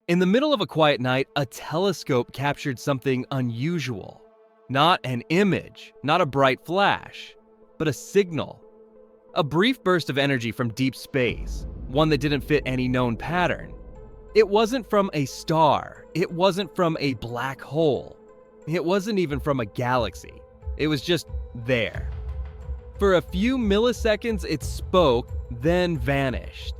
In the middle of a quiet night, a telescope captured something unusual. Not an image, not a bright flash, but a signal. A brief burst of energy from deep space, one that didn't fit any known pattern. It wasn't from a star, it wasn't from a black hole, it wasn't even from a galaxy. It was just there. For a few milliseconds, it spoke, then vanished.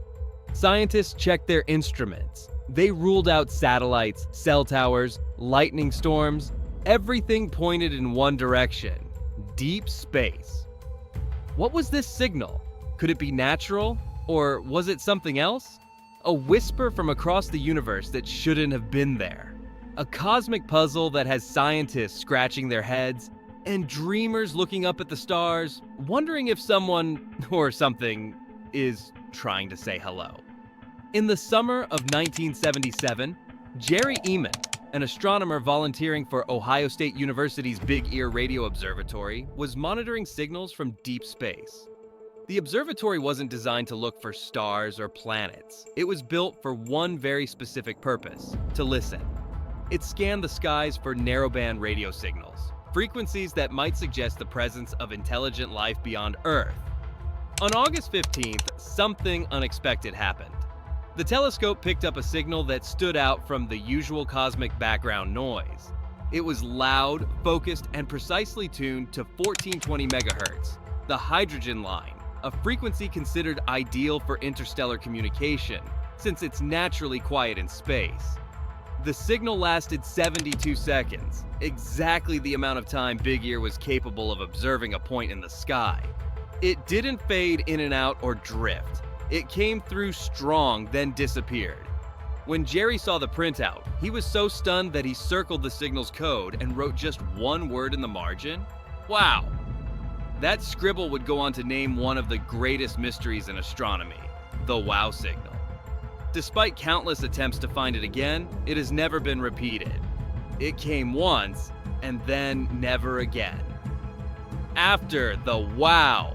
Scientists checked their instruments. They ruled out satellites, cell towers, lightning storms. Everything pointed in one direction: deep space. What was this signal? Could it be natural? Or was it something else? A whisper from across the universe that shouldn't have been there. A cosmic puzzle that has scientists scratching their heads and dreamers looking up at the stars, wondering if someone or something is trying to say hello. In the summer of 1977, Jerry Eman, an astronomer volunteering for Ohio State University's Big Ear Radio Observatory, was monitoring signals from deep space. The observatory wasn't designed to look for stars or planets. It was built for one very specific purpose: to listen. It scanned the skies for narrowband radio signals, frequencies that might suggest the presence of intelligent life beyond Earth. On August 15th, something unexpected happened. The telescope picked up a signal that stood out from the usual cosmic background noise. It was loud, focused, and precisely tuned to 1420 megahertz, the hydrogen line, a frequency considered ideal for interstellar communication, since it's naturally quiet in space. The signal lasted 72 seconds, exactly the amount of time Big Ear was capable of observing a point in the sky. It didn't fade in and out or drift. It came through strong, then disappeared. When Jerry saw the printout, he was so stunned that he circled the signal's code and wrote just one word in the margin. Wow! That scribble would go on to name one of the greatest mysteries in astronomy, the wow signal. Despite countless attempts to find it again, it has never been repeated. It came once, and then never again. After the wow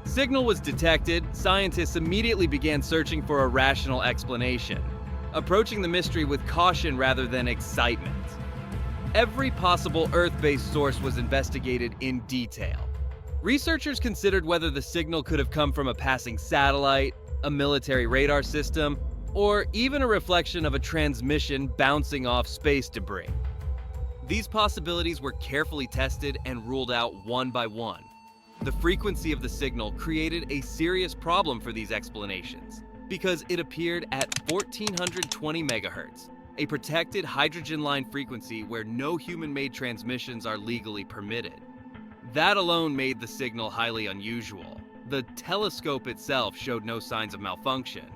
signal was detected, scientists immediately began searching for a rational explanation, approaching the mystery with caution rather than excitement. Every possible Earth-based source was investigated in detail. Researchers considered whether the signal could have come from a passing satellite, a military radar system, or even a reflection of a transmission bouncing off space debris. These possibilities were carefully tested and ruled out one by one. The frequency of the signal created a serious problem for these explanations because it appeared at 1420 megahertz, a protected hydrogen line frequency where no human-made transmissions are legally permitted. That alone made the signal highly unusual. The telescope itself showed no signs of malfunction.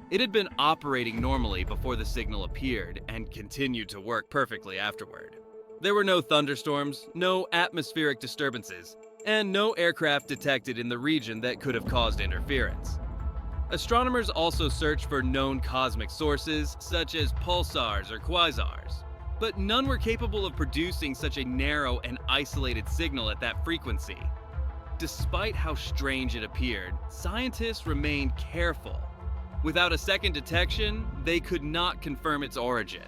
It had been operating normally before the signal appeared and continued to work perfectly afterward. There were no thunderstorms, no atmospheric disturbances, and no aircraft detected in the region that could have caused interference. Astronomers also searched for known cosmic sources, such as pulsars or quasars, but none were capable of producing such a narrow and isolated signal at that frequency. Despite how strange it appeared, scientists remained careful. Without a second detection, they could not confirm its origin.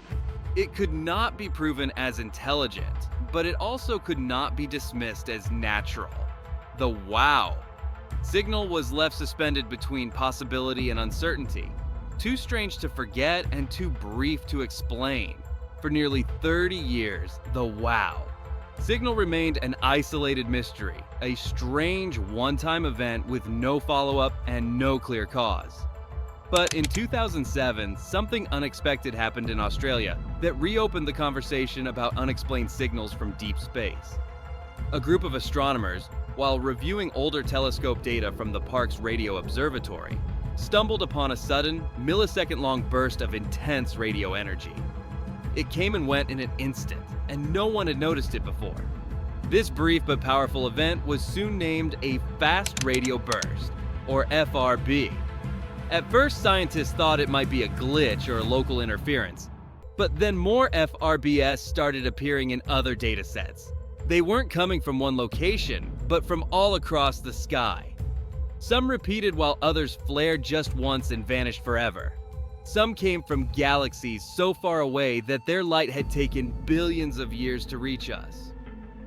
It could not be proven as intelligent, but it also could not be dismissed as natural. The wow signal was left suspended between possibility and uncertainty, too strange to forget and too brief to explain. For nearly 30 years, the wow signal remained an isolated mystery, a strange one-time event with no follow-up and no clear cause. But in 2007, something unexpected happened in Australia that reopened the conversation about unexplained signals from deep space. A group of astronomers, while reviewing older telescope data from the park's radio observatory, stumbled upon a sudden, millisecond-long burst of intense radio energy. It came and went in an instant, and no one had noticed it before. This brief but powerful event was soon named a fast radio burst, or FRB. At first, scientists thought it might be a glitch or a local interference, but then more FRBs started appearing in other datasets. They weren't coming from one location, but from all across the sky. Some repeated while others flared just once and vanished forever. Some came from galaxies so far away that their light had taken billions of years to reach us.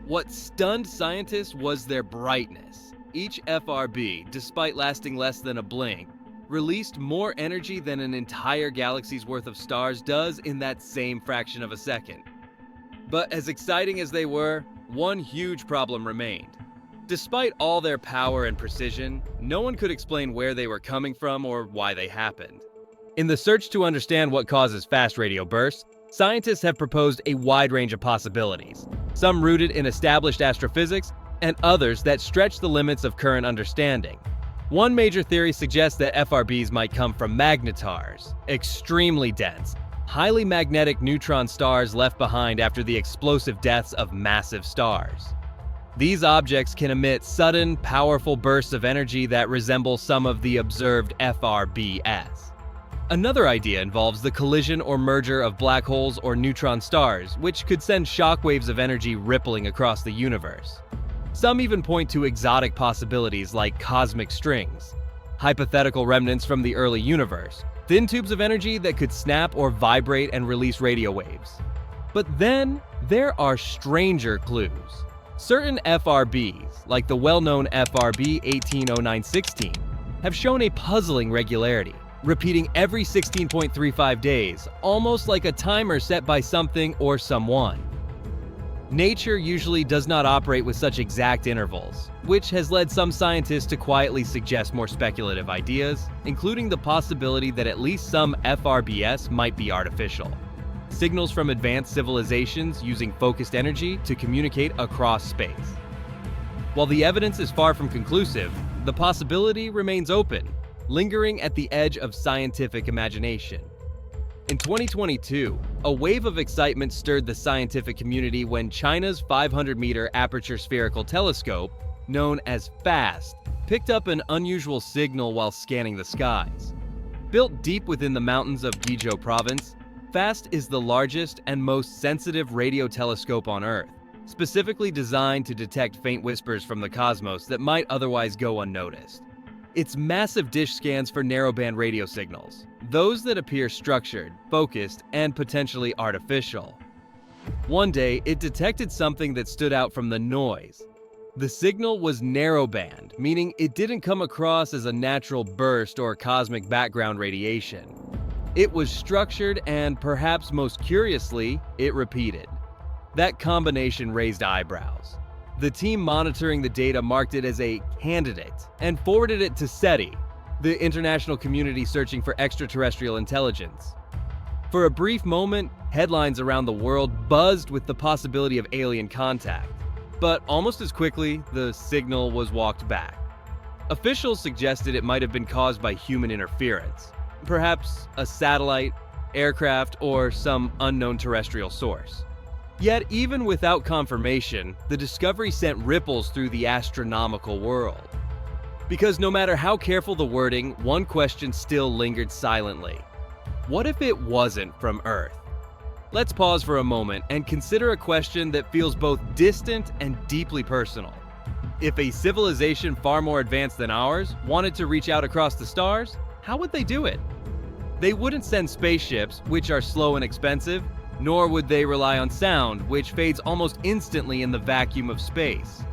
What stunned scientists was their brightness. Each FRB, despite lasting less than a blink, released more energy than an entire galaxy's worth of stars does in that same fraction of a second. But as exciting as they were, one huge problem remained. Despite all their power and precision, no one could explain where they were coming from or why they happened. In the search to understand what causes fast radio bursts, scientists have proposed a wide range of possibilities, some rooted in established astrophysics and others that stretch the limits of current understanding. One major theory suggests that FRBs might come from magnetars, extremely dense, highly magnetic neutron stars left behind after the explosive deaths of massive stars. These objects can emit sudden, powerful bursts of energy that resemble some of the observed FRBs. Another idea involves the collision or merger of black holes or neutron stars, which could send shockwaves of energy rippling across the universe. Some even point to exotic possibilities like cosmic strings, hypothetical remnants from the early universe, thin tubes of energy that could snap or vibrate and release radio waves. But then, there are stranger clues. Certain FRBs, like the well-known FRB 180916, have shown a puzzling regularity, repeating every 16.35 days, almost like a timer set by something or someone. Nature usually does not operate with such exact intervals, which has led some scientists to quietly suggest more speculative ideas, including the possibility that at least some FRBs might be artificial. Signals from advanced civilizations using focused energy to communicate across space. While the evidence is far from conclusive, the possibility remains open, lingering at the edge of scientific imagination. In 2022, a wave of excitement stirred the scientific community when China's 500-meter aperture spherical telescope, known as FAST, picked up an unusual signal while scanning the skies. Built deep within the mountains of Guizhou province, FAST is the largest and most sensitive radio telescope on Earth, specifically designed to detect faint whispers from the cosmos that might otherwise go unnoticed. Its massive dish scans for narrowband radio signals, those that appear structured, focused, and potentially artificial. One day, it detected something that stood out from the noise. The signal was narrowband, meaning it didn't come across as a natural burst or cosmic background radiation. It was structured and, perhaps most curiously, it repeated. That combination raised eyebrows. The team monitoring the data marked it as a candidate and forwarded it to SETI, the international community searching for extraterrestrial intelligence. For a brief moment, headlines around the world buzzed with the possibility of alien contact, but almost as quickly, the signal was walked back. Officials suggested it might have been caused by human interference, perhaps a satellite, aircraft, or some unknown terrestrial source. Yet, even without confirmation, the discovery sent ripples through the astronomical world. Because no matter how careful the wording, one question still lingered silently. What if it wasn't from Earth? Let's pause for a moment and consider a question that feels both distant and deeply personal. If a civilization far more advanced than ours wanted to reach out across the stars, how would they do it? They wouldn't send spaceships, which are slow and expensive, nor would they rely on sound, which fades almost instantly in the vacuum of space.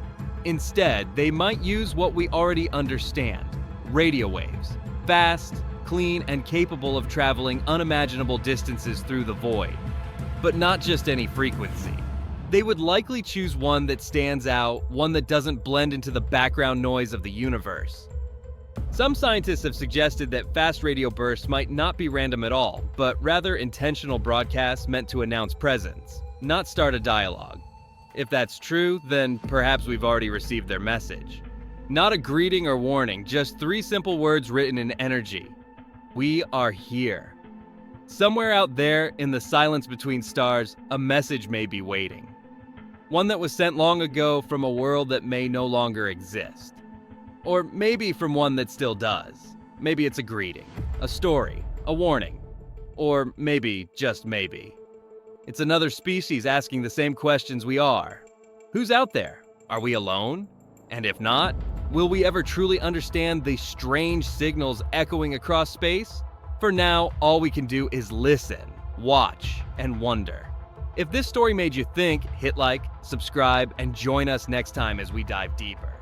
Instead, they might use what we already understand: radio waves, fast, clean, and capable of traveling unimaginable distances through the void. But not just any frequency. They would likely choose one that stands out, one that doesn't blend into the background noise of the universe. Some scientists have suggested that fast radio bursts might not be random at all, but rather intentional broadcasts meant to announce presence, not start a dialogue. If that's true, then perhaps we've already received their message. Not a greeting or warning, just 3 simple words written in energy. We are here. Somewhere out there, in the silence between stars, a message may be waiting. One that was sent long ago from a world that may no longer exist. Or maybe from one that still does. Maybe it's a greeting, a story, a warning. Or maybe, just maybe, it's another species asking the same questions we are. Who's out there? Are we alone? And if not, will we ever truly understand the strange signals echoing across space? For now, all we can do is listen, watch, and wonder. If this story made you think, hit like, subscribe, and join us next time as we dive deeper.